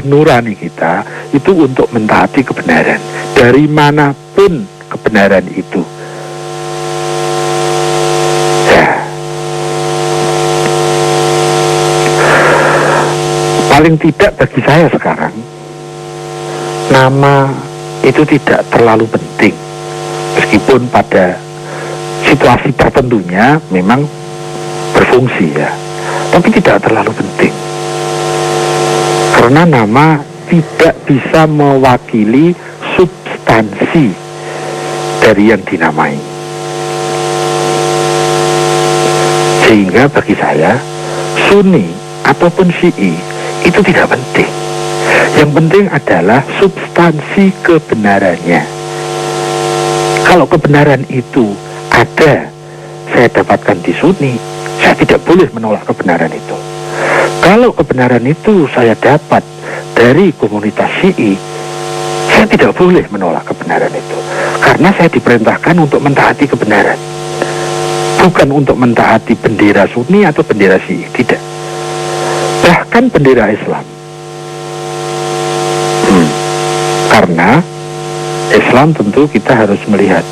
nurani kita itu untuk mentaati kebenaran dari manapun kebenaran itu. Ya, paling tidak bagi saya sekarang nama itu tidak terlalu penting, meskipun pada situasi tertentunya memang berfungsi ya, tapi tidak terlalu penting. Karena nama tidak bisa mewakili substansi dari yang dinamai. Sehingga bagi saya, Sunni ataupun Syi'i itu tidak penting. Yang penting adalah substansi kebenarannya. Kalau kebenaran itu ada, saya dapatkan di Sunni, saya tidak boleh menolak kebenaran itu. Kalau kebenaran itu saya dapat dari komunitas Syi'i, saya tidak boleh menolak kebenaran itu. Karena saya diperintahkan untuk mentaati kebenaran, bukan untuk mentaati bendera Sunni atau bendera Syi'i, tidak. Bahkan bendera Islam. Karena Islam tentu kita harus melihat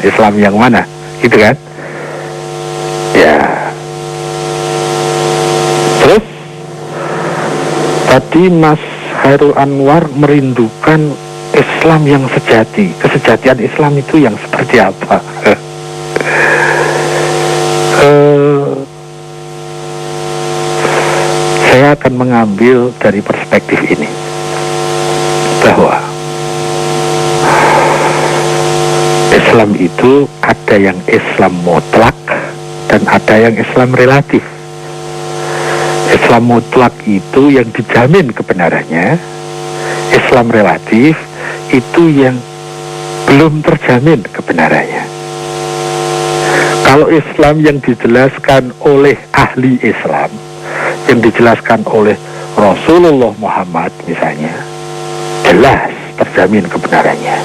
Islam yang mana, gitu kan? Ya. Terus tadi Mas Khairul Anwar merindukan Islam yang sejati. Kesejatian Islam itu yang seperti apa? Saya akan mengambil dari perspektif ini, bahwa Islam itu ada yang Islam mutlak dan ada yang Islam relatif. Islam mutlak itu yang dijamin kebenarannya, Islam relatif itu yang belum terjamin kebenarannya. Kalau Islam yang dijelaskan oleh ahli Islam, yang dijelaskan oleh Rasulullah Muhammad misalnya, jelas terjamin kebenarannya,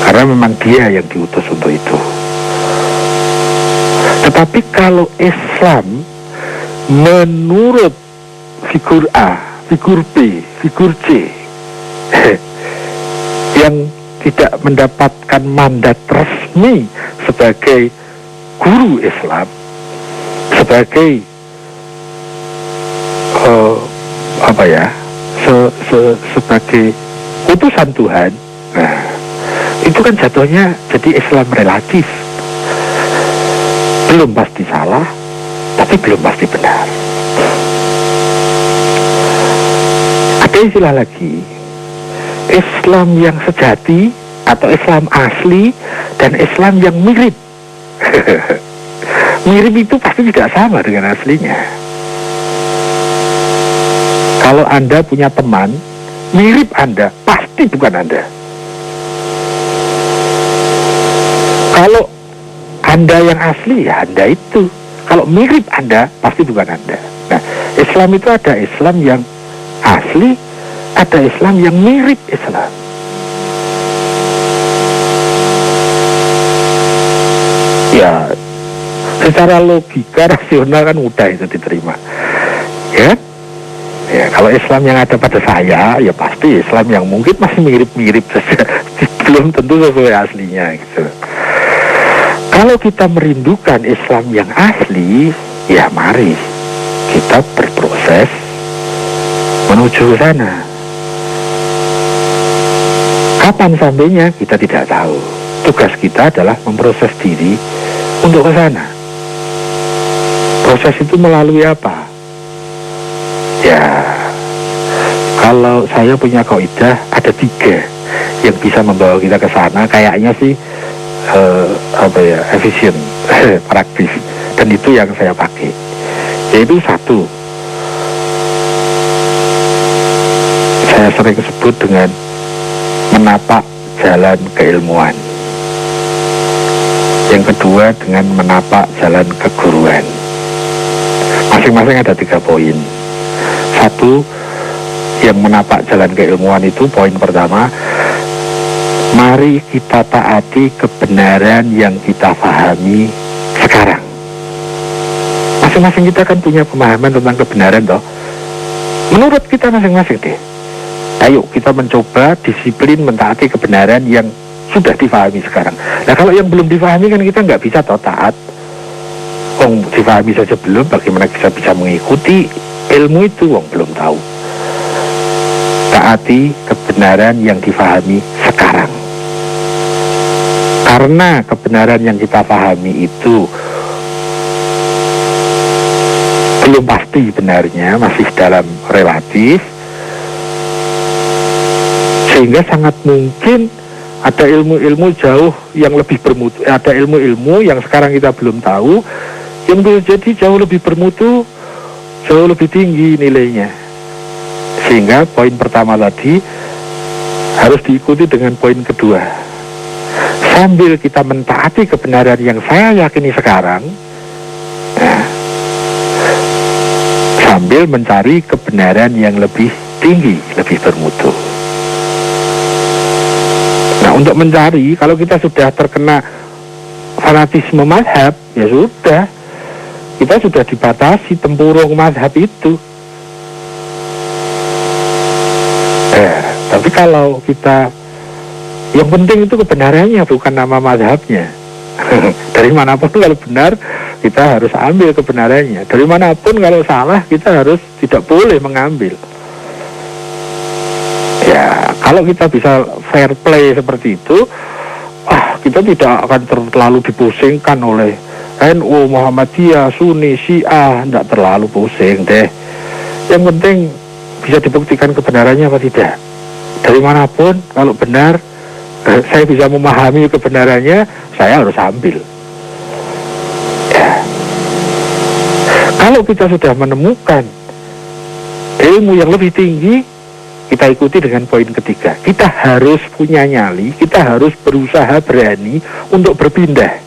karena memang dia yang diutus untuk itu. Tetapi kalau Islam menurut figur A, figur B, figur C yang tidak mendapatkan mandat resmi sebagai guru Islam, sebagai sebagai utusan Tuhan, nah itu kan jatuhnya jadi Islam relatif, belum pasti salah tapi belum pasti benar. Ada istilah lagi, Islam yang sejati atau Islam asli dan Islam yang mirip. Mirip itu pasti tidak sama dengan aslinya. Kalau Anda punya teman mirip Anda, pasti bukan Anda. Kalau Anda yang asli, ya Anda itu. Kalau mirip Anda, pasti bukan Anda. Nah, Islam itu ada Islam yang asli, ada Islam yang mirip Islam. Ya, secara logika rasional kan mudah itu diterima, ya. Ya, kalau Islam yang ada pada saya, ya pasti Islam yang mungkin masih mirip-mirip saja, belum tentu sesuai aslinya, gitu. Kalau kita merindukan Islam yang asli, ya mari kita berproses menuju ke sana. Kapan sampainya kita tidak tahu. Tugas kita adalah memproses diri untuk ke sana. Proses itu melalui apa? Ya, kalau saya punya kaidah ada 3 yang bisa membawa kita ke sana. Kayaknya sih efisien, praktis, dan itu yang saya pakai. Yaitu 1, saya sering sebut dengan menapak jalan keilmuan. Yang kedua dengan menapak jalan keguruan. Masing-masing ada 3 poin. 1, yang menapak jalan keilmuan itu poin pertama, mari kita taati kebenaran yang kita pahami sekarang. Masing-masing kita kan punya pemahaman tentang kebenaran toh. Menurut kita masing-masing deh, Ayo kita mencoba disiplin mentaati kebenaran yang sudah difahami sekarang. Nah kalau yang belum difahami kan kita nggak bisa taat. Wong difahami saja belum, bagaimana kita bisa mengikuti ilmu itu? Wong belum tahu. Taati kebenaran yang difahami sekarang. Karena kebenaran yang kita pahami itu belum pasti benarnya, masih dalam relatif, sehingga sangat mungkin ada ilmu-ilmu jauh yang lebih bermutu, ada ilmu-ilmu yang sekarang kita belum tahu, yang bisa jadi jauh lebih bermutu, jauh lebih tinggi nilainya. Sehingga poin pertama tadi harus diikuti dengan poin kedua. Sambil kita mentaati kebenaran yang saya yakini sekarang, nah, sambil mencari kebenaran yang lebih tinggi, lebih bermutu. Nah, untuk mencari, kalau kita sudah terkena fanatisme mazhab, ya sudah, kita sudah dibatasi tempurung mazhab itu. Tapi kalau kita, yang penting itu kebenarannya, bukan nama mazhabnya. Dari manapun kalau benar, kita harus ambil kebenarannya. Dari manapun kalau salah, kita harus tidak boleh mengambil. Ya, kalau kita bisa fair play seperti itu, kita tidak akan terlalu dipusingkan oleh NU, Muhammadiyah, Sunni, Syiah, tidak terlalu pusing deh. Yang penting bisa dibuktikan kebenarannya apa tidak. Dari manapun, kalau benar, saya bisa memahami kebenarannya, saya harus ambil. Ya. Kalau kita sudah menemukan ilmu yang lebih tinggi, kita ikuti dengan poin ketiga. Kita harus punya nyali, kita harus berusaha berani untuk berpindah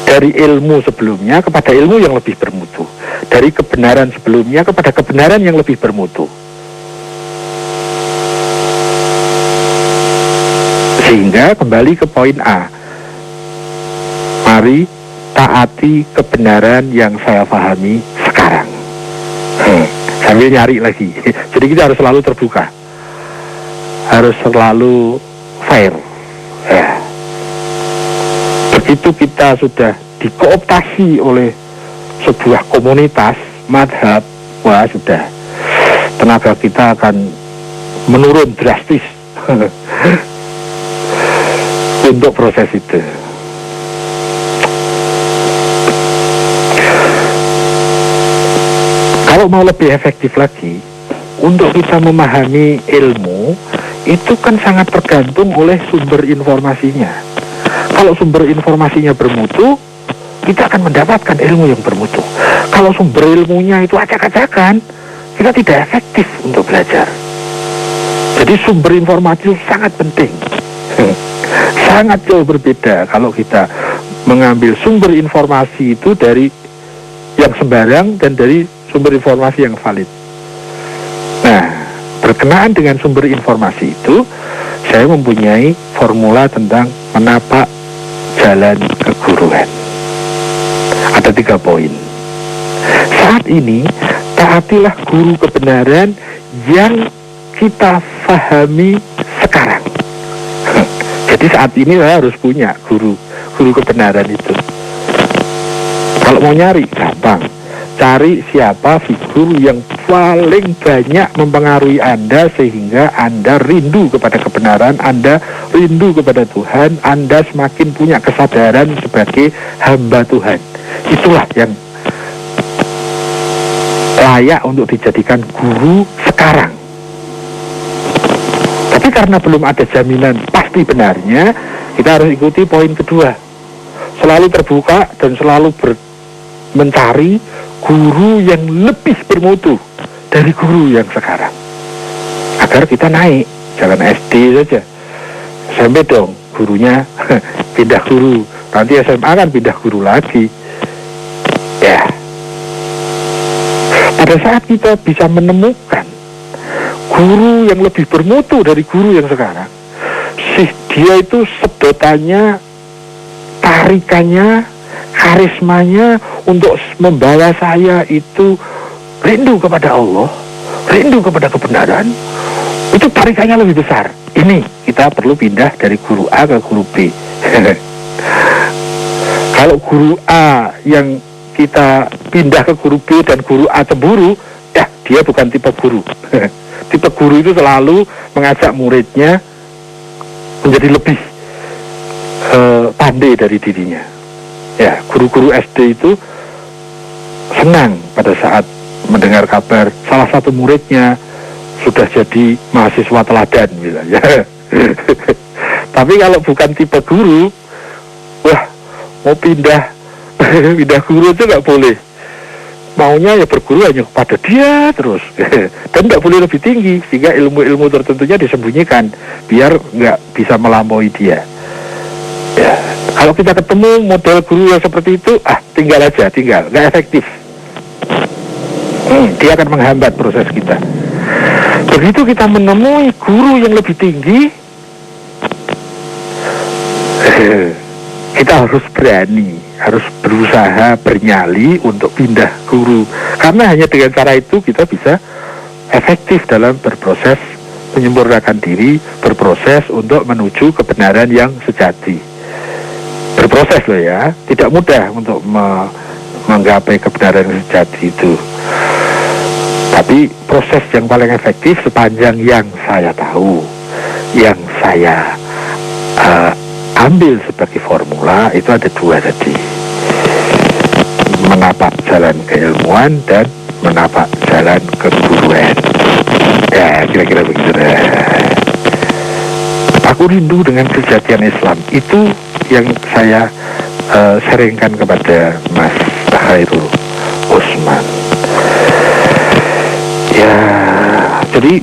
dari ilmu sebelumnya kepada ilmu yang lebih bermutu, dari kebenaran sebelumnya kepada kebenaran yang lebih bermutu. Sehingga kembali ke poin A, mari taati kebenaran yang saya pahami sekarang. Sambil nyari lagi. Jadi kita harus selalu terbuka, harus selalu fair. Ya. Begitu kita sudah dikooptasi oleh sebuah komunitas madhab, wah sudah, tenaga kita akan menurun drastis untuk proses itu. Kalau mau lebih efektif lagi, untuk kita memahami ilmu, itu kan sangat tergantung oleh sumber informasinya. Kalau sumber informasinya bermutu, kita akan mendapatkan ilmu yang bermutu. Kalau sumber ilmunya itu acak-acakan, kita tidak efektif untuk belajar. Jadi sumber informasi itu sangat penting. Sangat jauh berbeda kalau kita mengambil sumber informasi itu dari yang sembarang dan dari sumber informasi yang valid. Nah, berkenaan dengan sumber informasi itu, saya mempunyai formula tentang menapak jalan keguruan. Ada 3 poin. Saat ini, taatilah guru kebenaran yang kita pahami sekarang. Jadi saat ini saya harus punya guru kebenaran itu. Kalau mau nyari, gampang. Cari siapa figur yang paling banyak mempengaruhi Anda sehingga Anda rindu kepada kebenaran, Anda rindu kepada Tuhan, Anda semakin punya kesadaran sebagai hamba Tuhan. Itulah yang layak untuk dijadikan guru sekarang. Tapi karena belum ada jaminan pasti benarnya, kita harus ikuti poin kedua. Selalu terbuka dan selalu mencari guru yang lebih bermutu dari guru yang sekarang, agar kita naik. Jangan SD saja, SMP dong gurunya pindah guru, nanti SMA kan pindah guru lagi. Ya, pada saat kita bisa menemukan guru yang lebih bermutu dari guru yang sekarang, dia itu sedotannya, tarikannya, karismanya untuk membawa saya itu rindu kepada Allah, rindu kepada kebenaran, itu tarikannya lebih besar. Ini kita perlu pindah dari guru A ke guru B. Kalau guru A yang kita pindah ke guru B dan guru A cemburu, ya dia bukan tipe guru. Tipe guru itu selalu mengajak muridnya menjadi lebih pandai dari dirinya. Ya, guru-guru SD itu senang pada saat mendengar kabar salah satu muridnya sudah jadi mahasiswa teladan misalnya. Tapi kalau bukan tipe guru, wah mau pindah guru aja nggak boleh. Maunya ya berguru hanya kepada dia terus. Dan nggak boleh lebih tinggi, sehingga ilmu-ilmu tertentunya disembunyikan biar nggak bisa melampaui dia. Ya, kalau kita ketemu model guru yang seperti itu, tinggal aja, nggak efektif. Dia akan menghambat proses kita. Begitu kita menemui guru yang lebih tinggi, kita harus berani, harus berusaha bernyali untuk pindah guru. Karena hanya dengan cara itu kita bisa efektif dalam berproses menyempurnakan diri, berproses untuk menuju kebenaran yang sejati. Berproses loh ya, tidak mudah untuk menggapai kebenaran yang sejati itu. Tapi proses yang paling efektif sepanjang yang saya tahu, yang saya ambil sebagai formula itu ada dua tadi. Menapak jalan keilmuan dan menapak jalan keguruan. Ya, kira-kira begitu deh. Aku rindu dengan kesejatian Islam. Itu yang saya sharingkan kepada Mas Khairul Usman. Ya, jadi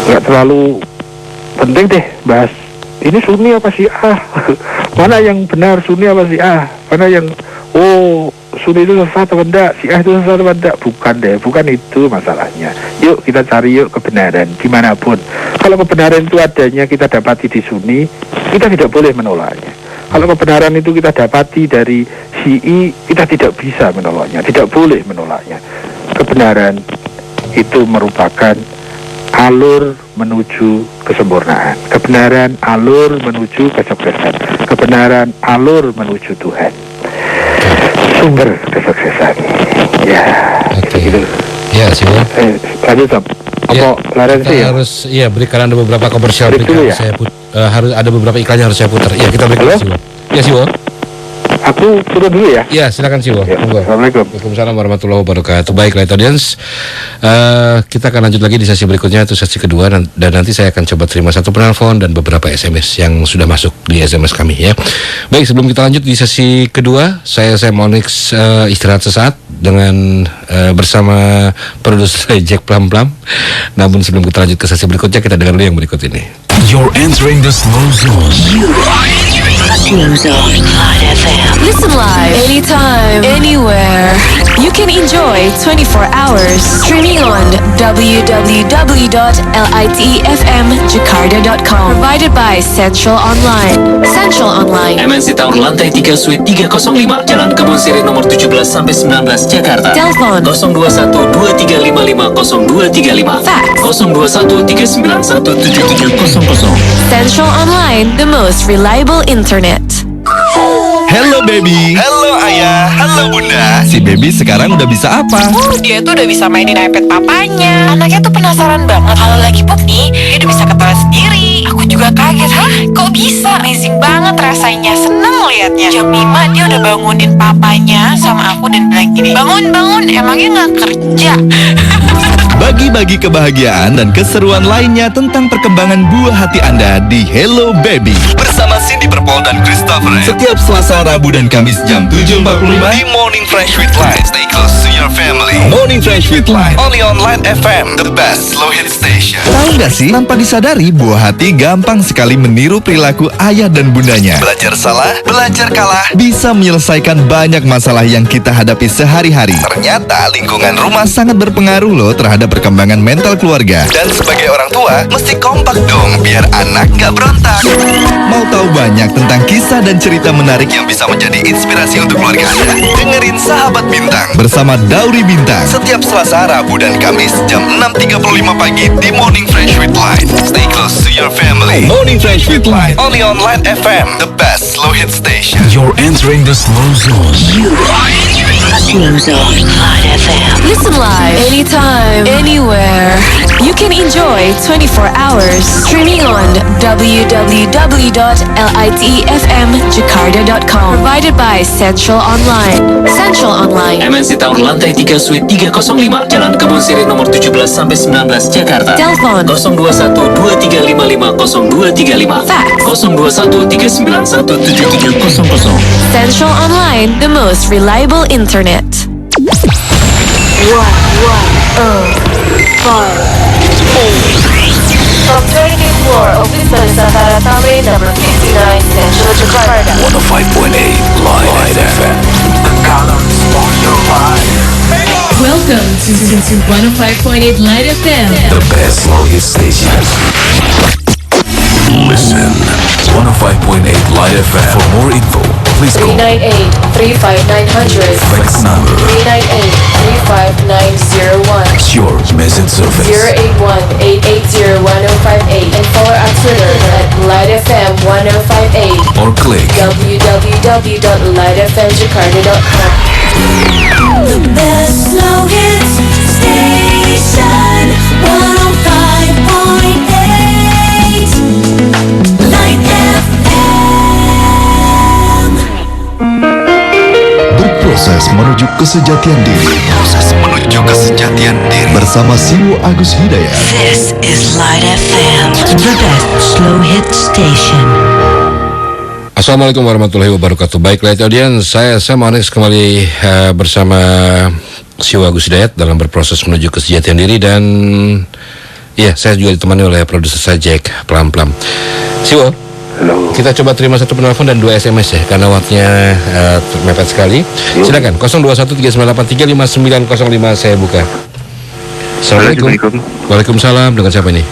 nggak terlalu penting deh bahas ini Sunni apa Syiah, mana yang benar Sunni apa Syiah, mana yang Sunni itu sesat atau enggak, Syiah itu sesat atau enggak. Bukan deh, bukan itu masalahnya. Yuk kita cari yuk kebenaran dimanapun. Kalau kebenaran itu adanya kita dapati di Sunni, kita tidak boleh menolaknya. Kalau kebenaran itu kita dapati dari Syi'i, kita tidak bisa menolaknya, tidak boleh menolaknya. Kebenaran itu merupakan alur menuju kesempurnaan. Kebenaran alur menuju kesuksesan. Kebenaran alur menuju Tuhan. Sumber kesuksesan. Ya, gitu. Ya, Siwa. Lanjut, Tom. Apa laren sih ya? Harus berikan ada beberapa komersial break dulu ya? Harus ada beberapa iklan yang harus saya putar. Ya, kita berikan Siwa. Ya, Siwa. Aku turun dulu ya. Ya, silakan Siwa. Ya, Assalamualaikum. Waalaikumsalam warahmatullahi wabarakatuh. Baik, Light Audience. Kita akan lanjut lagi di sesi berikutnya, itu sesi kedua, dan nanti saya akan coba terima satu penelpon dan beberapa SMS yang sudah masuk di SMS kami ya. Baik, sebelum kita lanjut di sesi kedua, saya Monix istirahat sesaat dengan bersama produser Jack Plam. Namun sebelum kita lanjut ke sesi berikutnya, kita dengar dulu yang berikut ini. You're entering the slow zone. Slow Zone Cloud FM. Listen live anytime, anywhere. You can enjoy 24 hours streaming on www.litefmjakarta.com. Provided by Central Online. Central Online. MNC Tower lantai 3 Suite 305 Jalan Kebun Siri nomor 17 sampai 19 Jakarta. Telepon 021-2355-0235. Fax 021-391-7700. Central Online, the most reliable internet. Hello baby. Halo ayah, halo bunda. Si baby sekarang udah bisa apa? Dia tuh udah bisa mainin iPad papanya. Anaknya tuh penasaran banget. Kalau lagi pup nih, dia udah bisa ketawa sendiri. Aku juga kaget, kok bisa? Amazing banget rasanya. Seneng liatnya. Jam 5 dia udah bangunin papanya sama aku dan bilang gini, bangun, emangnya gak kerja? Bagi-bagi kebahagiaan dan keseruan lainnya tentang perkembangan buah hati Anda di Hello Baby Bersama Cindy Perpol dan Christopher setiap Selasa, Rabu, dan Kamis jam 7.45 di Morning Fresh with Light. Stay close to your family. Morning Fresh with Light. Only on Light FM, the best slow hit station. Tahu gak sih, tanpa disadari buah hati gampang sekali meniru perilaku ayah dan bundanya. Belajar salah, belajar kalah. Bisa menyelesaikan banyak masalah yang kita hadapi sehari-hari. Ternyata lingkungan rumah Sangat berpengaruh loh terhadap perkembangan mental keluarga. dan sebagai orang tua mesti kompak dong biar anak gak berontak. Mau tahu banyak tentang kisah dan cerita menarik Yang bisa menjadi inspirasi untuk keluarga Anda. Dengerin Sahabat Bintang bersama Dauri Bintang setiap Selasa, Rabu, dan Kamis jam 6.35 pagi di Morning Fresh with Light. Stay close to your family. Morning Fresh with Light. Only on Light FM, the best slow hit station. You're entering the slow zone. Slow Zone Light FM. Listen live anytime, anywhere. You can enjoy 24 hours streaming on www.litefmjakarta.com. Provided by Central Online. Central Online. MNC Tower lantai 3 Suite 305 Jalan Kebun Sirih nomor 17 sampai 19 Jakarta. Telepon 021 2355 0235. Fax 021 391 7700. Central Online, the most reliable internet. 1-1-5-8 From 20th floor of Wisma Nusantara Tamrin number 59 Central Jakarta. 105.8 Light FM. The colors of your life. Welcome to 105.8 Light FM. The best slow hit station. Listen. 105.8 Light FM. For more info, please call 398-35900. fax number 398-35901. Sure Message Service 081-880-1058 and follow our Twitter at LightFM1058. or click www.lightfmjakarta.com. The best slow hits station 105.8 Light FM. Berproses menuju kesejatian diri bersama Siwo Agus Hidayat. This is Light FM, the best slow hit station. Assalamualaikum warahmatullahi wabarakatuh. Baik, Light Audience, saya Manis kembali bersama Siwo Agus Hidayat dalam berproses menuju kesejatian diri. Dan ya, saya juga ditemani oleh produser saya Jack Plam-Plam. Siwo, Halo. kita coba terima satu penelpon dan 2 SMS ya, karena waktunya mepet sekali. Silakan 021398350905 saya buka. Assalamualaikum. Waalaikumsalam. Dengan siapa ini?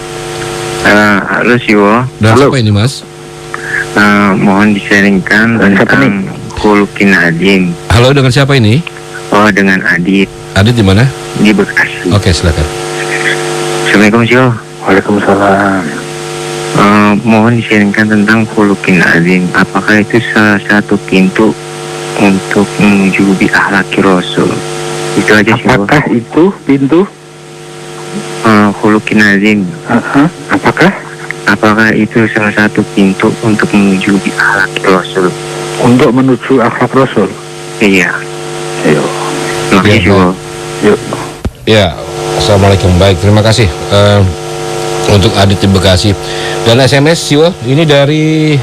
Halo Siwo. Dengan siapa ini, Mas? Mohon disaringkan tentang Khuluqin Azim. Halo, dengan siapa ini? Oh, dengan Adit Adit di mana? di Bekasi. Oke, silakan. Assalamualaikum Siwo. Waalaikumsalam. Mohon disaringkan tentang Khuluqin Azim. Apakah itu salah satu pintu untuk menuju bi akhlaki Rasul? Itu aja Siwo. Apakah itu pintu? Khuluqin Azim. Apakah itu salah satu pintu untuk menuju bi akhlaki Rasul? Untuk menuju akhlak Rasul. Iya. Ayo. Makasih Siwo. Yuk. Ya, assalamualaikum. Baik, terima kasih untuk Adit di Bekasi. Dan SMS Siwo ini dari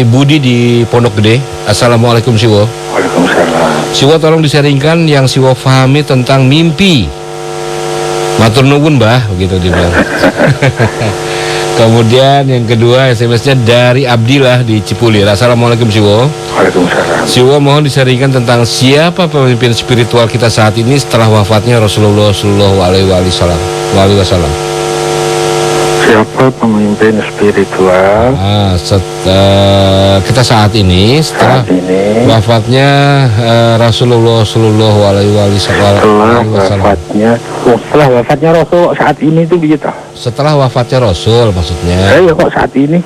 Budi di Pondok Gede. Assalamualaikum Siwo. Waalaikumsalam. Siwo, tolong disaringkan yang Siwo pahami tentang mimpi. Matur nuwun Mbah, begitu dibilang. Kemudian yang kedua SMS-nya dari Abdillah di Cipulir. Assalamualaikum Siwo. Waalaikumsalam. Siwo, mohon disaringkan tentang siapa pemimpin spiritual kita saat ini setelah wafatnya Rasulullah Shallallahu Alaihi Wasallam. Siapa pemimpin spiritual kita saat ini setelah wafatnya Rasulullah Shallallahu Alaihi Wasallam. Setelah wafatnya Rasul saat ini itu begitu. Setelah wafatnya Rasul maksudnya. Ya kok saat ini?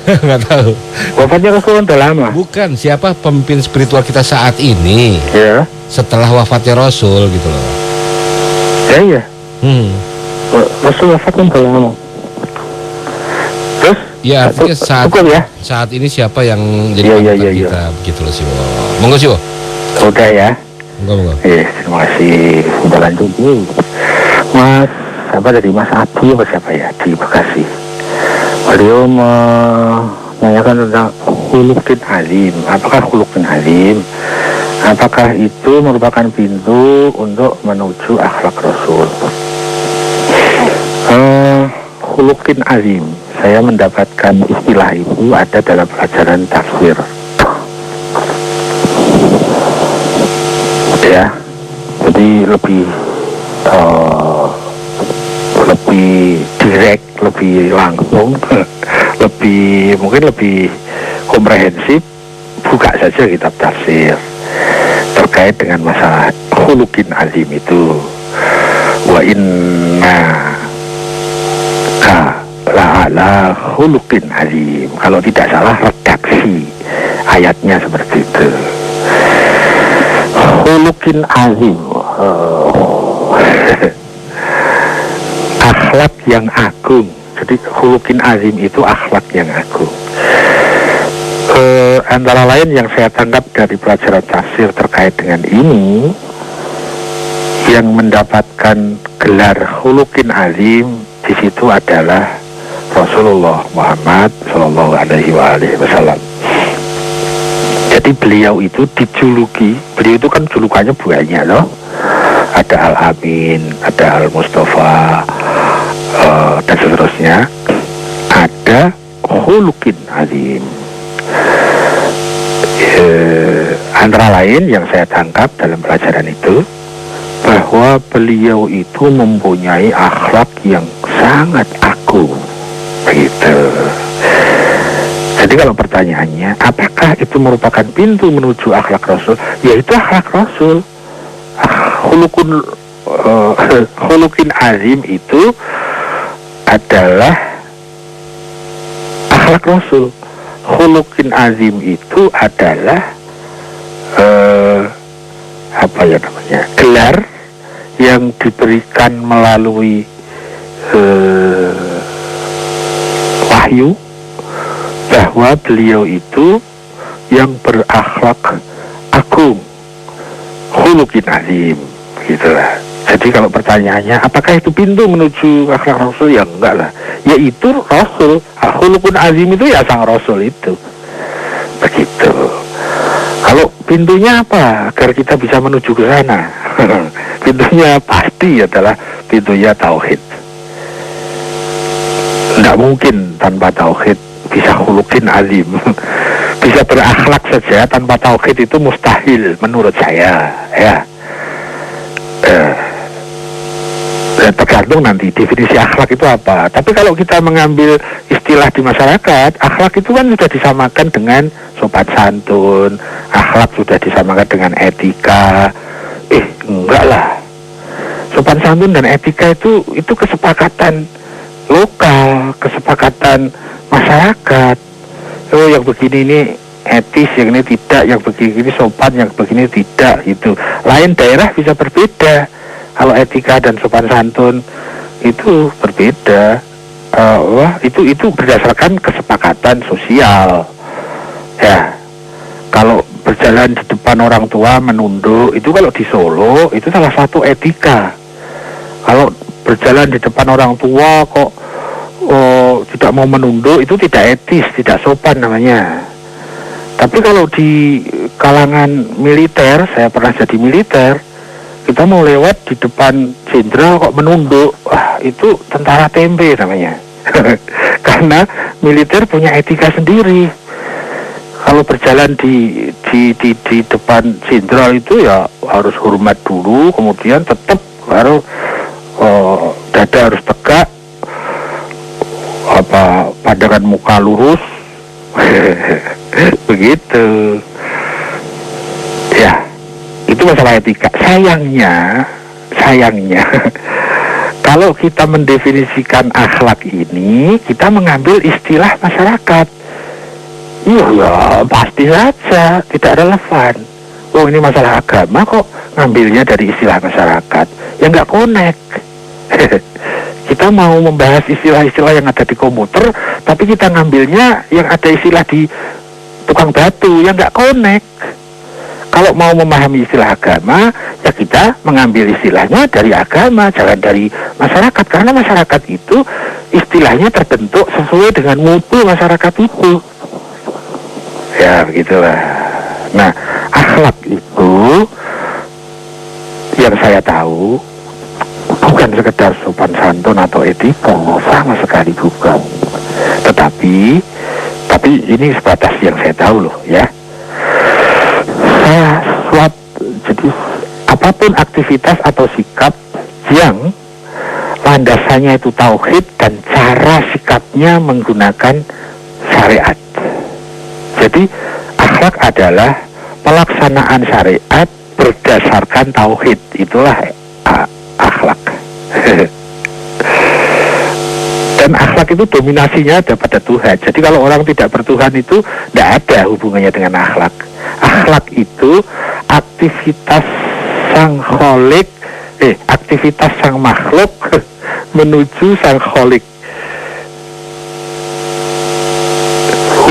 Nggak tahu. Wafatnya Rasul udah lama. Bukan, siapa pemimpin spiritual kita saat ini? Ya. Setelah wafatnya Rasul gitu loh. Ya. Rasul wafat kan udah lama. Terus? Ya, artinya saat ini siapa yang jadi panutan kita begitu loh Siwo. Monggo Siwo. Udah ya. Monggo. Terima kasih. Udah lanjut dulu. Mas, apa dari Mas Adi apa siapa ya di Bekasi? Beliau menanyakan tentang Khuluqin Azim. Apakah Khuluqin Azim? Apakah itu merupakan pintu untuk menuju akhlak Rasul? Khuluqin Azim, saya mendapatkan istilah itu ada dalam pelajaran tafsir. Ya, jadi lebih direct, lebih langsung, mungkin lebih komprehensif. Buka saja kitab tafsir terkait dengan masalah Khuluqin Azim itu. Wa in ala khuluqin azim. Kalau tidak salah redaksi ayatnya seperti itu. Khuluqin azim, akhlak yang agung. Jadi khuluqin azim itu akhlak yang agung. Antara lain yang saya tangkap dari pelajaran tafsir terkait dengan ini, yang mendapatkan gelar khuluqin azim di situ adalah Rasulullah Muhammad Shallallahu Alaihi Wasallam. Jadi beliau itu dijuluki, beliau itu kan julukannya banyak loh. Ada Al-Amin, ada Al-Mustafa, dan seterusnya. Ada khuluqin azim. Antara lain yang saya tangkap dalam pelajaran itu, bahwa beliau itu mempunyai akhlak yang sangat agung, begitu. Jadi kalau pertanyaannya, apakah itu merupakan pintu menuju akhlak Rasul? Ya itu akhlak Rasul. Khuluqin azim itu adalah akhlak Rasul. Khuluqin azim itu adalah gelar yang diberikan melalui wahyu, bahwa beliau itu yang berakhlak agung, khuluqin azim, gitulah. Jadi kalau pertanyaannya, apakah itu pintu menuju akhlak Rasul? Ya enggak lah. Ya itu Rasul. Khuluqin azim itu ya sang Rasul itu. Begitu. Kalau pintunya apa agar kita bisa menuju ke sana? Pintunya pasti adalah pintunya tauhid. Tidak mungkin tanpa tauhid bisa khuluqin azim. Bisa berakhlak saja tanpa tauhid itu mustahil menurut saya, ya. Tergantung nanti definisi akhlak itu apa. Tapi kalau kita mengambil istilah di masyarakat, akhlak itu kan sudah disamakan dengan sopan santun, akhlak sudah disamakan dengan etika. Enggak lah. Sopan santun dan etika itu kesepakatan lokal, kesepakatan masyarakat. Yang begini ini etis, yang ini tidak, yang begini sopan, yang begini tidak, gitu. Lain daerah bisa berbeda. Kalau etika dan sopan santun itu berbeda. Itu berdasarkan kesepakatan sosial. Ya. Kalau berjalan di depan orang tua menunduk, itu kalau di Solo itu salah satu etika. Kalau berjalan di depan orang tua kok tidak mau menunduk, itu tidak etis, tidak sopan namanya. Tapi kalau di kalangan militer, saya pernah jadi militer, kita mau lewat di depan jenderal kok menunduk, itu tentara tempe namanya. Karena militer punya etika sendiri. Kalau berjalan di depan jenderal itu ya harus hormat dulu, kemudian tetap baru dada harus tegak, pandangan muka lurus. Begitu. Ya, itu masalah etika. Sayangnya kalau kita mendefinisikan akhlak ini, kita mengambil istilah masyarakat. Ya pasti saja tidak relevan. Ini masalah agama kok ngambilnya dari istilah masyarakat. Ya nggak connect. Kita mau membahas istilah-istilah yang ada di komputer, tapi kita ngambilnya yang ada istilah di tukang batu, yang nggak connect. Kalau mau memahami istilah agama, ya kita mengambil istilahnya dari agama, jangan dari masyarakat. Karena masyarakat itu istilahnya terbentuk sesuai dengan mutu masyarakat itu. Ya begitulah. Nah, akhlak itu yang saya tahu bukan sekedar sopan santun atau etika, sama sekali bukan. Tetapi ini sebatas yang saya tahu loh, ya. Jadi apapun aktivitas atau sikap yang landasannya itu tauhid dan cara sikapnya menggunakan syariat. Jadi akhlak adalah pelaksanaan syariat berdasarkan tauhid. Itulah akhlak. Dan akhlak akhlak itu dominasinya ada pada Tuhan. Jadi kalau orang tidak bertuhan itu tidak ada hubungannya dengan akhlak. Akhlak itu aktivitas sang kholik, aktivitas sang makhluk menuju sang kholik.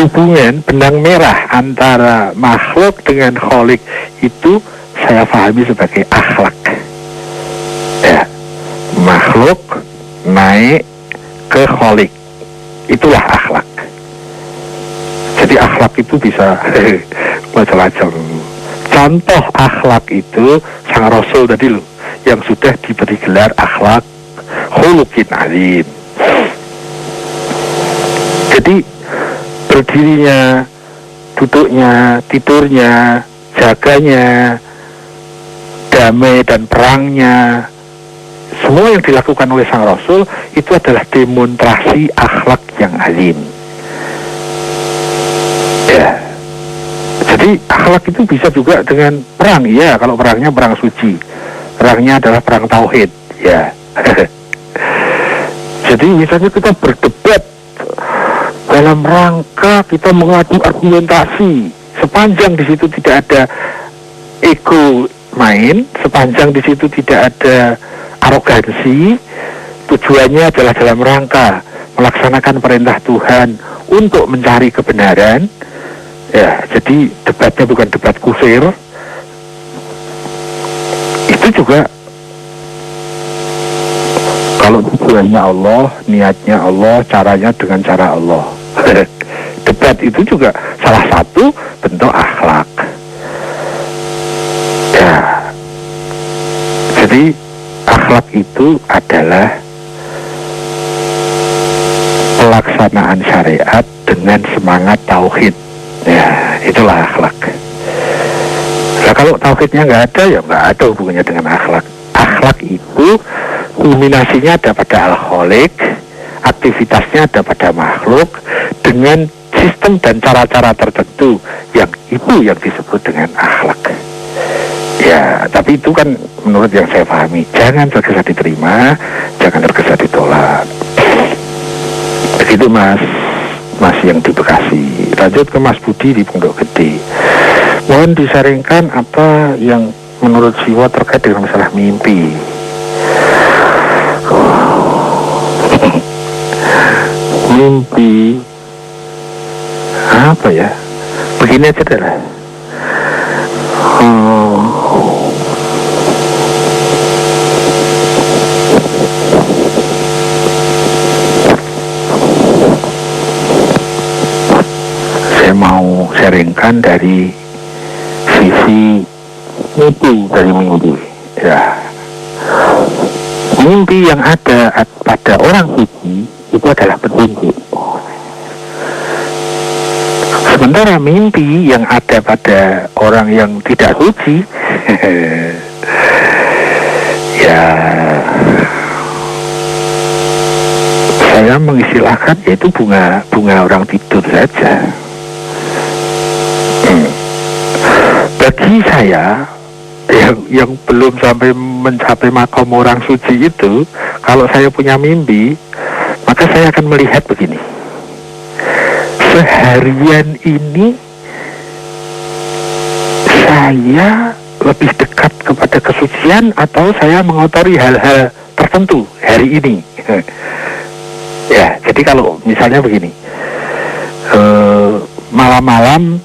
Hubungan benang merah antara makhluk dengan kholik itu saya pahami sebagai akhlak. Ya, makhluk naik ke kholik, itulah akhlak. Jadi akhlak itu bisa macam-macam. Contoh akhlak itu sang Rasul tadi loh, yang sudah diberi gelar akhlak khuluqin azim. Jadi berdirinya, duduknya, tidurnya, jaganya, damai dan perangnya, semua yang dilakukan oleh sang Rasul itu adalah demonstrasi akhlak yang azim. Ya. Jadi akhlak itu bisa juga dengan perang, ya. Kalau perangnya perang suci, perangnya adalah perang tauhid, ya. Jadi misalnya kita berdebat dalam rangka kita mengadu argumentasi, sepanjang di situ tidak ada ego main, sepanjang di situ tidak ada arogansi, tujuannya adalah dalam rangka melaksanakan perintah Tuhan untuk mencari kebenaran. Ya, jadi debatnya bukan debat kusir. Itu juga kalau tujuannya Allah, niatnya Allah, caranya dengan cara Allah. Debat itu juga salah satu bentuk akhlak. Ya, jadi akhlak itu adalah pelaksanaan syariat dengan semangat tauhid. Ya, itulah akhlak. Nah, kalau tauhidnya nggak ada, ya nggak ada hubungannya dengan akhlak. Akhlak itu dominasinya ada pada al-khaliq, aktivitasnya ada pada makhluk dengan sistem dan cara-cara tertentu yang itu yang disebut dengan akhlak. Ya, tapi itu kan menurut yang saya pahami, jangan tergesa diterima, jangan tergesa ditolak. Begitu Mas yang di Bekasi. Lanjut ke Mas Budi di Pondok Gede. Mohon disaringkan apa yang menurut Siwa terkait dengan masalah mimpi. Mimpi apa ya? Begini aja deh lah. Saya mau sharingkan dari sisi mimpi dari mimpi. Ya, mimpi yang ada pada orang suci itu adalah petunjuk. Sementara mimpi yang ada pada orang yang tidak suci, ya, saya mengistilahkan yaitu bunga orang tidur saja. Bagi saya yang belum sampai mencapai makom orang suci itu, kalau saya punya mimpi, maka saya akan melihat begini. Seharian ini saya lebih dekat kepada kesucian atau saya mengotori hal-hal tertentu hari ini. Ya, jadi kalau misalnya begini, malam-malam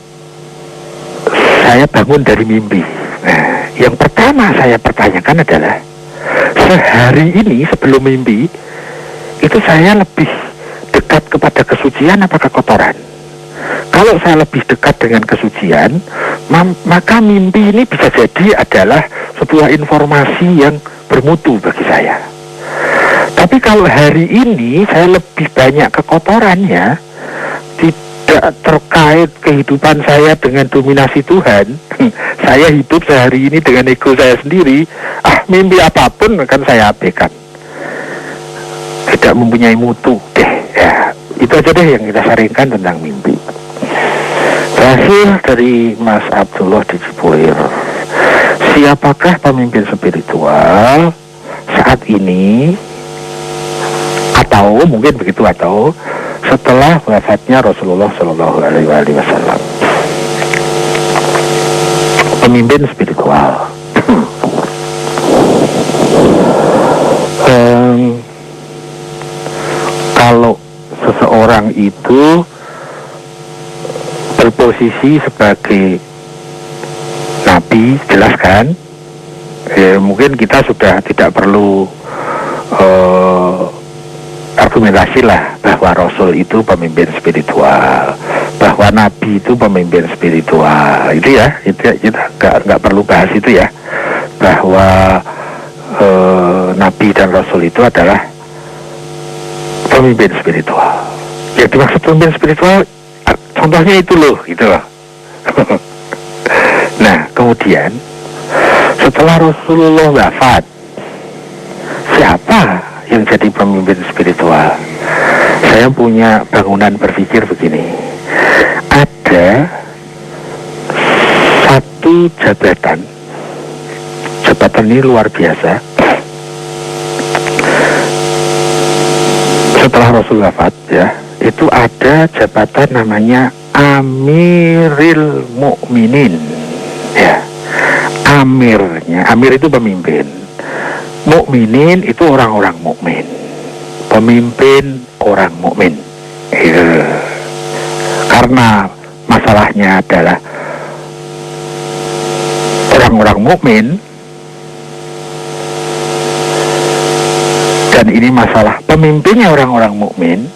saya bangun dari mimpi. Nah, yang pertama saya pertanyakan adalah, sehari ini sebelum mimpi, itu saya lebih dekat kepada kesucian apa kekotoran? Kalau saya lebih dekat dengan kesucian, maka mimpi ini bisa jadi adalah sebuah informasi yang bermutu bagi saya. Tapi kalau hari ini saya lebih banyak kekotorannya, tidak terkait kehidupan saya dengan dominasi Tuhan, saya hidup sehari ini dengan ego saya sendiri, mimpi apapun akan saya abaikan, tidak mempunyai mutu deh. Ya, itu aja deh yang kita sharingkan tentang mimpi. Terakhir dari Mas Abdullah di Cipulir, siapakah pemimpin spiritual saat ini atau mungkin begitu, atau setelah wafatnya Rasulullah Shallallahu Alaihi Wasallam. Pemimpin spiritual. Kalau seseorang itu berposisi sebagai nabi, jelas kan? Mungkin kita sudah tidak perlu argumentasi lah bahwa Rasul itu pemimpin spiritual, bahwa Nabi itu pemimpin spiritual. Itu ya, kita nggak perlu bahas itu ya, bahwa Nabi dan Rasul itu adalah pemimpin spiritual. Yang dimaksud pemimpin spiritual, contohnya itu loh, gitu loh. Nah, kemudian setelah Rasulullah wafat, siapa yang jadi pemimpin spiritual? Saya punya bangunan berpikir begini. Ada satu jabatan ini luar biasa. Setelah Rasul wafat ya, itu ada jabatan namanya Amiril Mukminin ya. Amirnya, Amir itu pemimpin, mukminin itu orang-orang mukmin, pemimpin orang mukmin. Karena masalahnya adalah orang-orang mukmin, dan ini masalah pemimpinnya orang-orang mukmin,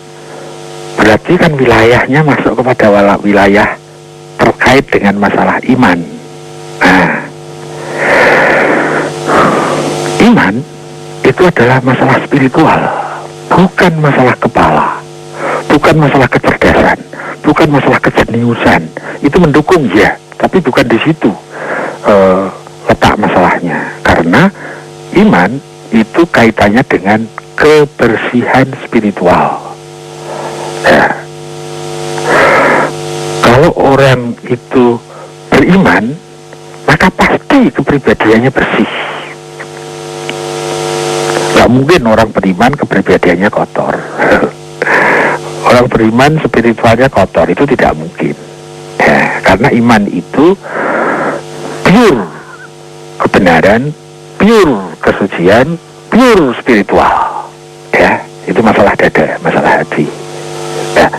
berarti kan wilayahnya masuk kepada wilayah terkait dengan masalah iman. Nah, iman itu adalah masalah spiritual, bukan masalah kepala, bukan masalah kecerdasan, bukan masalah kejeniusan. Itu mendukung ya, tapi bukan di situ letak masalahnya. Karena iman itu kaitannya dengan kebersihan spiritual ya. Kalau orang itu beriman, maka pasti kepribadiannya bersih. Gak mungkin orang beriman kepribadiannya kotor. Orang beriman spiritualnya kotor, itu tidak mungkin ya, karena iman itu pure kebenaran, pure kesucian, pure spiritual ya. Itu masalah dada, masalah hati ya.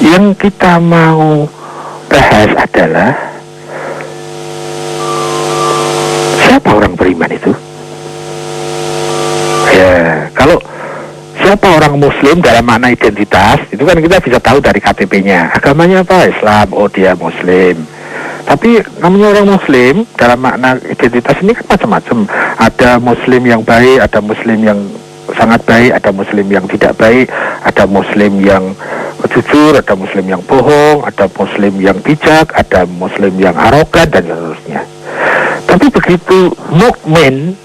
Yang kita mau bahas adalah siapa orang beriman itu ya. Kalau siapa orang muslim dalam makna identitas, itu kan kita bisa tahu dari KTP-nya. Agamanya apa? Islam. Oh, dia muslim. Tapi namanya orang muslim dalam makna identitas ini kan macam-macam. Ada muslim yang baik, ada muslim yang sangat baik, ada muslim yang tidak baik, ada muslim yang jujur, ada muslim yang bohong, ada muslim yang bijak, ada muslim yang arogan, dan seterusnya. Tapi begitu mukmin,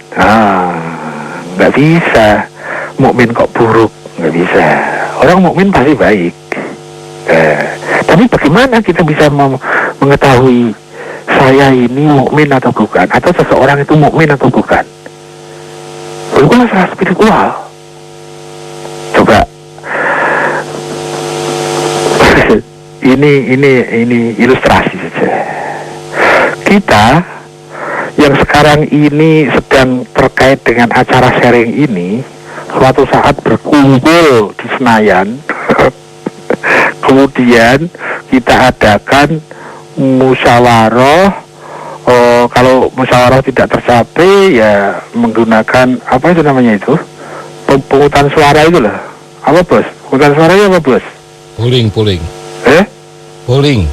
nggak bisa. Mukmin kok buruk, nggak bisa. Orang mukmin pasti baik. Tapi bagaimana kita bisa mengetahui saya ini mukmin atau bukan, atau seseorang itu mukmin atau bukan? Itu masalah spiritual. Coba ini ilustrasi saja. Kita yang sekarang ini sedang terkait dengan acara sharing ini, suatu saat berkumpul di Senayan. Kemudian kita adakan musyawarah. Kalau musyawarah tidak tercapai, ya menggunakan apa itu namanya itu, pemungutan suara itu lah. Apa bos? Pemungutan suaranya apa bos? Polling.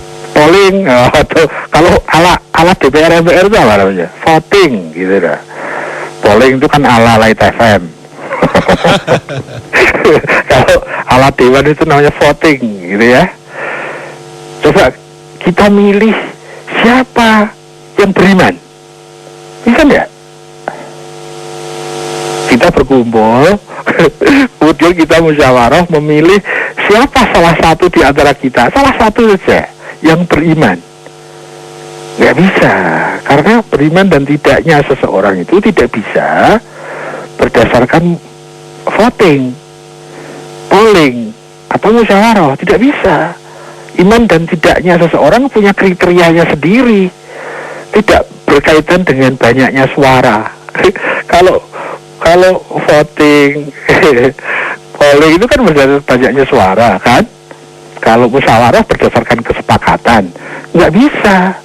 Atau kalau ala DPR MPR itu apa namanya? Voting gitu dah. Polling itu kan ala Light FM. Kalau ala Dewan itu namanya voting gitu ya. Coba kita milih siapa yang beriman, bisa nggak? Kita berkumpul, kemudian kita musyawarah memilih siapa salah satu di antara kita, salah satu saja yang beriman. Nggak bisa, karena beriman dan tidaknya seseorang itu tidak bisa berdasarkan voting, polling atau musyawarah, tidak bisa. Iman dan tidaknya seseorang punya kriterianya sendiri, tidak berkaitan dengan banyaknya suara. Kalau voting polling itu kan berdasarkan banyaknya suara kan. Kalau musyawarah berdasarkan kesepakatan, nggak bisa.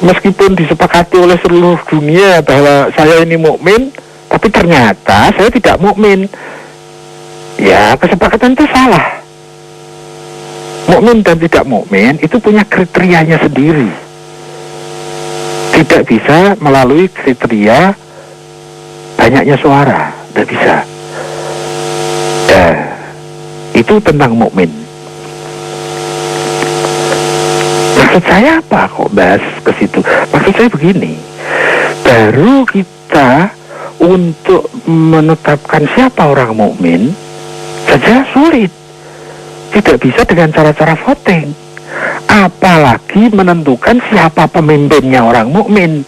Meskipun disepakati oleh seluruh dunia bahwa saya ini mukmin, tapi ternyata saya tidak mukmin, ya kesepakatan itu salah. Mukmin dan tidak mukmin itu punya kriterianya sendiri, tidak bisa melalui kriteria banyaknya suara, tidak bisa. Itu tentang mukmin. Maksud saya apa kok bahas ke situ? Maksud saya begini, baru kita untuk menetapkan siapa orang mukmin saja sulit. Tidak bisa dengan cara-cara voting, apalagi menentukan siapa pemimpinnya orang mukmin.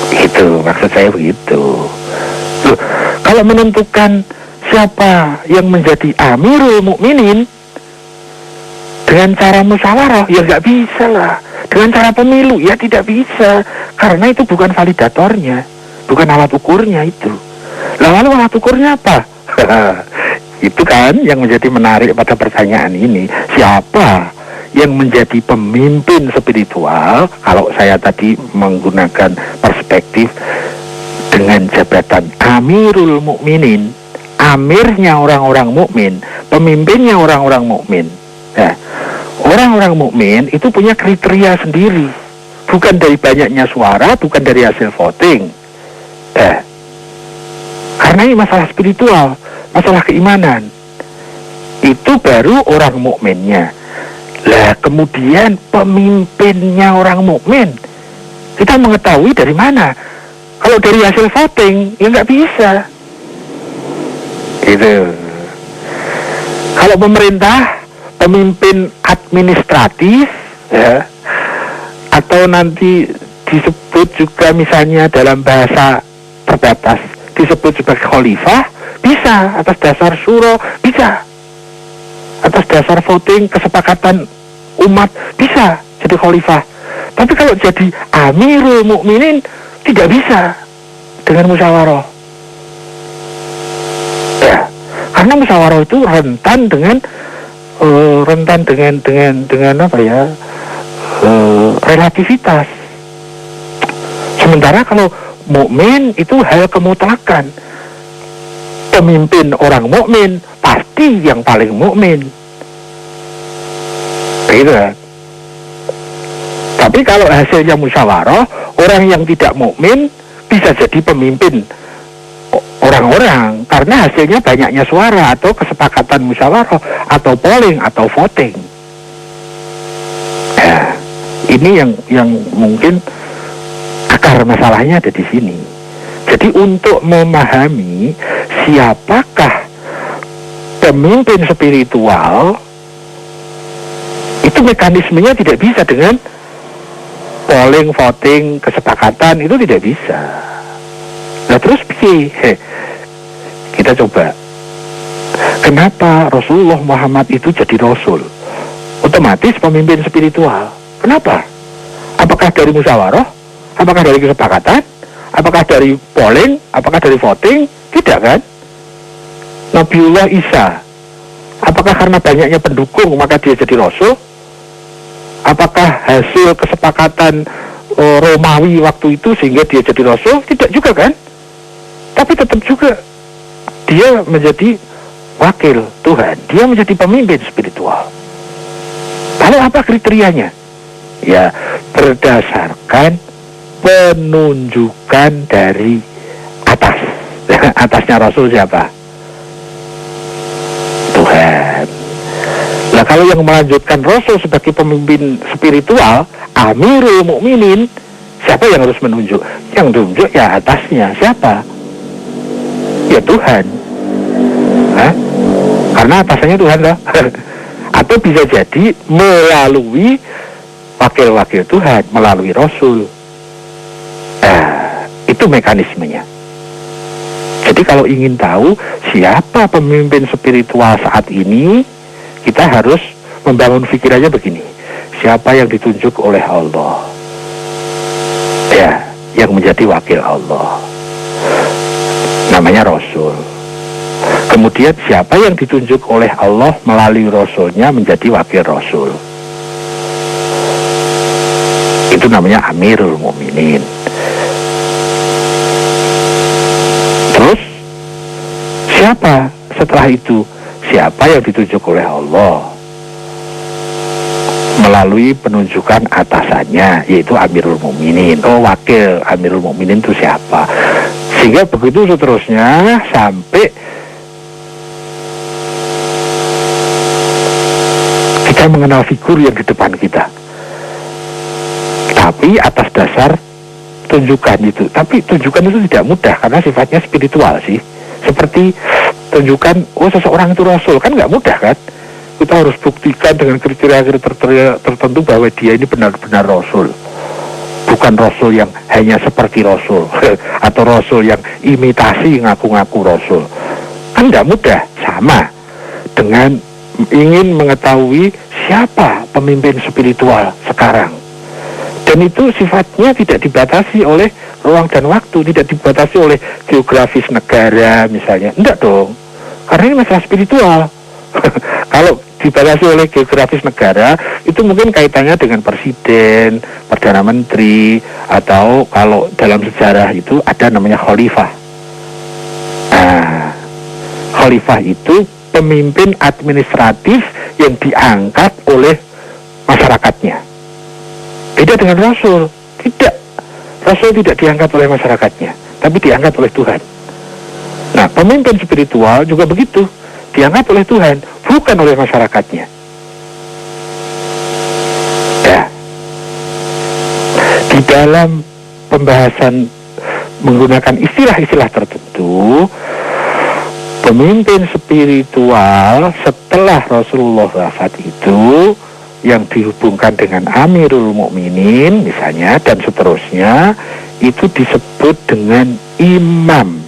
Itu maksud saya begitu. Loh, kalau menentukan siapa yang menjadi Amirul Mukminin dengan cara musyawarah, ya nggak bisa lah. Dengan cara pemilu, ya tidak bisa, karena itu bukan validatornya, bukan alat ukurnya itu. Lalu alat ukurnya apa? Itu kan yang menjadi menarik pada pertanyaan ini. Siapa yang menjadi pemimpin spiritual? Kalau saya tadi menggunakan perspektif dengan jabatan Amirul Mukminin, amirnya orang-orang mukmin, pemimpinnya orang-orang mukmin. Nah, orang-orang mukmin itu punya kriteria sendiri, bukan dari banyaknya suara, bukan dari hasil voting. Karena ini masalah spiritual, masalah keimanan. Itu baru orang mukminnya. Lah kemudian pemimpinnya orang mukmin, kita mengetahui dari mana? Kalau dari hasil voting, ya nggak bisa. Gitu. Kalau pemerintah, pemimpin administratif, ya, atau nanti disebut juga misalnya dalam bahasa terbatas disebut sebagai khalifah, bisa atas dasar syuro, bisa atas dasar voting kesepakatan umat, bisa jadi khalifah. Tapi kalau jadi Amirul Mukminin tidak bisa dengan musyawarah. Ya, karena musyawarah itu rentan dengan apa ya? Relativitas. Sementara kalau mukmin itu hal kemutlakan. Pemimpin orang mukmin pasti yang paling mukmin. Gitu kan? Tapi kalau hasilnya musyawarah, orang yang tidak mukmin bisa jadi pemimpin orang-orang karena hasilnya banyaknya suara atau kesepakatan musyawarah atau polling atau voting. Nah, ini yang mungkin akar masalahnya ada di sini. Jadi untuk memahami siapakah pemimpin spiritual, itu mekanismenya tidak bisa dengan polling, voting, kesepakatan, itu tidak bisa. Nah terus kita coba, kenapa Rasulullah Muhammad itu jadi Rasul? Otomatis pemimpin spiritual. Kenapa? Apakah dari musyawarah? Apakah dari kesepakatan? Apakah dari polling? Apakah dari voting? Tidak kan? Nabiullah Isa, apakah karena banyaknya pendukung maka dia jadi Rasul? Apakah hasil kesepakatan Romawi waktu itu sehingga dia jadi Rasul? Tidak juga kan? Tapi tetap juga dia menjadi wakil Tuhan, dia menjadi pemimpin spiritual. Lalu apa kriterianya? Ya, berdasarkan penunjukan dari atas. Atasnya Rasul siapa? Tuhan. Nah kalau yang melanjutkan Rasul sebagai pemimpin spiritual, Amirul Mukminin, siapa yang harus menunjuk? Yang menunjuk ya atasnya. Siapa? Ya Tuhan. Hah? Karena atasnya Tuhan lah. Atau bisa jadi melalui wakil-wakil Tuhan, melalui Rasul. Itu mekanismenya. Jadi kalau ingin tahu siapa pemimpin spiritual saat ini, kita harus membangun pikirannya begini. Siapa yang ditunjuk oleh Allah? Ya, yang menjadi wakil Allah. Namanya Rasul. Kemudian siapa yang ditunjuk oleh Allah melalui Rasulnya menjadi wakil Rasul? Itu namanya Amirul Mukminin. Terus siapa setelah itu? Siapa yang ditunjuk oleh Allah melalui penunjukan atasannya, yaitu Amirul Mukminin. Oh, wakil Amirul Mukminin itu siapa? Sehingga begitu seterusnya sampai kita mengenal figur yang di depan kita. Tapi atas dasar tunjukan itu. Tapi tunjukan itu tidak mudah karena sifatnya spiritual sih. Seperti tunjukan, oh seseorang itu Rasul, kan nggak mudah kan? Kita harus buktikan dengan kriteria tertentu bahwa dia ini benar-benar Rasul. Bukan Rasul yang hanya seperti Rasul atau Rasul yang imitasi ngaku-ngaku Rasul. Kan nggak mudah. Sama dengan ingin mengetahui siapa pemimpin spiritual sekarang. Dan itu sifatnya tidak dibatasi oleh ruang dan waktu, tidak dibatasi oleh geografis negara misalnya. Enggak dong, karena ini masalah spiritual. Kalau dibatasi oleh geografis negara, itu mungkin kaitannya dengan presiden, perdana menteri, atau kalau dalam sejarah itu ada namanya khalifah. Nah, khalifah itu pemimpin administratif yang diangkat oleh masyarakatnya. Beda dengan Rasul. Tidak. Rasul tidak diangkat oleh masyarakatnya, tapi diangkat oleh Tuhan. Nah, pemimpin spiritual juga begitu. Diangkat oleh Tuhan, bukan oleh masyarakatnya. Ya. Di dalam pembahasan menggunakan istilah-istilah tertentu, pemimpin spiritual setelah Rasulullah wafat itu yang dihubungkan dengan Amirul Mukminin misalnya dan seterusnya, itu disebut dengan imam.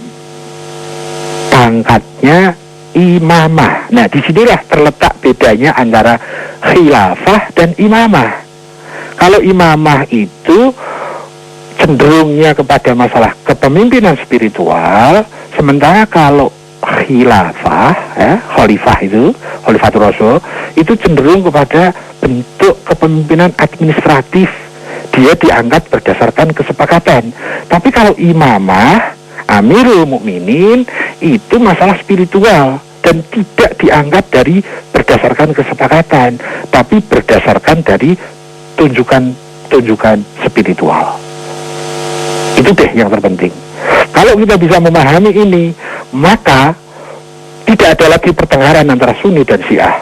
Pangkatnya imamah. Nah, disinilah terletak bedanya antara khilafah dan imamah. Kalau imamah itu cenderungnya kepada masalah kepemimpinan spiritual, sementara kalau khilafah, khalifah itu, khalifatul Rasul, itu cenderung kepada bentuk kepemimpinan administratif. Dia diangkat berdasarkan kesepakatan. Tapi kalau imamah, Amirul Mukminin, itu masalah spiritual dan tidak diangkat dari berdasarkan kesepakatan, tapi berdasarkan dari tunjukan spiritual. Itu deh yang terpenting. Kalau kita bisa memahami ini, maka tidak ada lagi pertengkaran antara Sunni dan Syiah.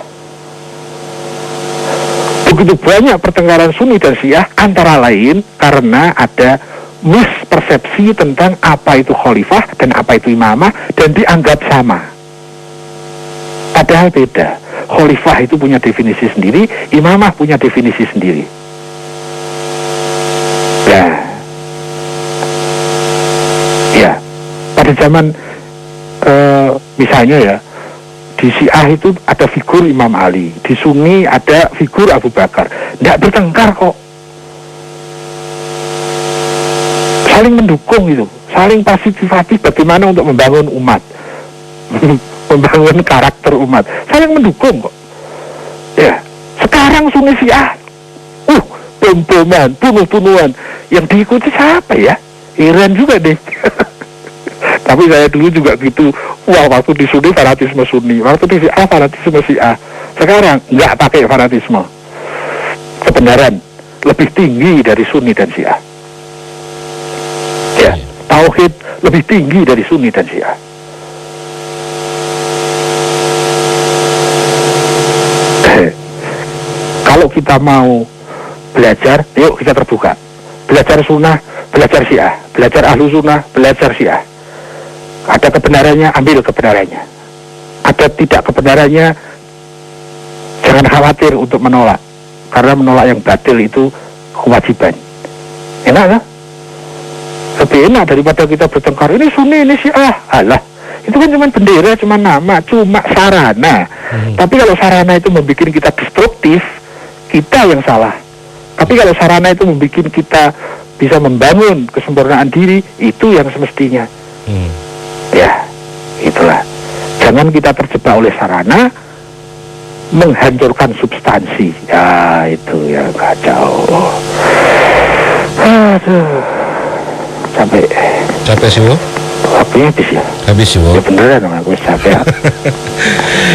Begitu banyak pertengkaran Sunni dan Syiah, antara lain karena ada mispersepsi tentang apa itu khalifah dan apa itu imamah, dan dianggap sama. Padahal beda. Khalifah itu punya definisi sendiri, imamah punya definisi sendiri. Ya, pada zaman misalnya ya, di Syiah itu ada figur Imam Ali, di Sunni ada figur Abu Bakar. Tidak bertengkar kok, saling mendukung itu, saling partisipatif bagaimana untuk membangun umat, membangun karakter umat, saling mendukung kok. Ya, sekarang Sunni Syiah, bom-boman, bunuh-bunuhan, yang diikuti siapa ya? Iran juga deh. Tapi saya dulu juga gitu. Wah, waktu di Sunni fanatisme Sunni, waktu di Syiah fanatisme Syiah. Sekarang nggak pakai fanatisme. Kebenaran lebih tinggi dari Sunni dan Syiah. Ya, tauhid lebih tinggi dari Sunni dan Syiah. Kalau kita mau belajar, yuk kita terbuka. Belajar sunnah, belajar Syiah. Belajar ahlu sunnah, belajar Syiah. Ada kebenarannya, ambil kebenarannya. Ada tidak kebenarannya, jangan khawatir untuk menolak. Karena menolak yang batil itu kewajiban. Enak kan? Lebih enak daripada kita bertengkar, ini Sunni, ini Syiah. Alah, Itu kan cuma bendera, cuma nama, cuma sarana. Tapi kalau sarana itu membuat kita destruktif, kita yang salah. Tapi kalau sarana itu membuat kita bisa membangun kesempurnaan diri, itu yang semestinya. Ya, itulah. Jangan kita terjebak oleh sarana, menghancurkan substansi. Ya, itu yang kacau. Aduh, capek sih, Bu? Waktunya habis ya? Habis sih, Bu. Ya beneran dong, aku capek.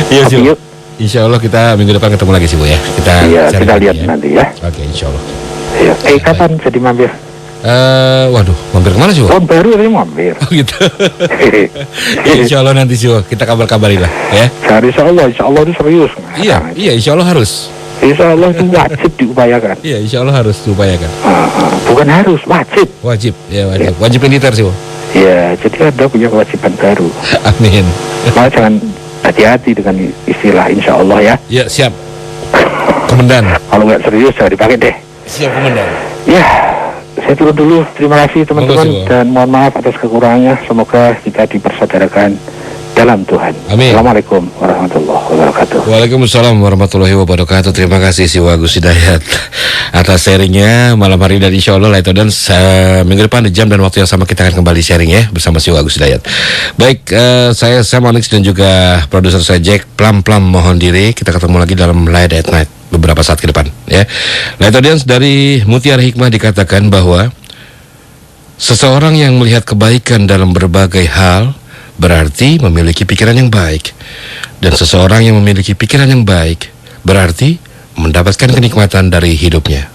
Iya sih, Bu. Insya Allah kita minggu depan ketemu lagi sih, Bu ya. Kita lihat nanti ya. Oke, insya Allah. Ya. Kapan jadi mampir? Waduh, mampir kemana sih, Bu? Tahun baru ini mampir. Oh gitu. Ya, insya Allah nanti sih, Bu. Kita kabar-kabarin lah, ya. Insya Allah itu serius. Iya, insya Allah harus. Insya Allah itu wajib diupayakan. Iya, insya Allah harus diupayakan. Bukan harus, wajib. Wajib, ya wajib. Wajib militer sih, Bu. Ya, jadi Anda punya kewajiban baru. Amin. Maka jangan hati-hati dengan istilah insya Allah ya. Ya, siap. Komandan. Kalau nggak serius jangan dipakai deh. Siap, Komandan. Ya, saya turun dulu. Terima kasih teman-teman dan mohon maaf atas kekurangannya. Semoga kita dipersaudarakan dalam Tuhan. Amin. Assalamualaikum warahmatullahi wabarakatuh. Waalaikumsalam warahmatullahi wabarakatuh. Terima kasih si Wagus Hidayat atas sharingnya malam hari, dan insya Allah Light Audience minggu depan di jam dan waktu yang sama kita akan kembali sharing ya bersama si Wagus Hidayat. Baik, saya Sam Onyx dan juga produser saya Jack Plam mohon diri. Kita ketemu lagi dalam Light at Night beberapa saat ke depan ya. Light Audience, dari Mutiara Hikmah dikatakan bahwa seseorang yang melihat kebaikan dalam berbagai hal berarti memiliki pikiran yang baik, dan seseorang yang memiliki pikiran yang baik berarti mendapatkan kenikmatan dari hidupnya.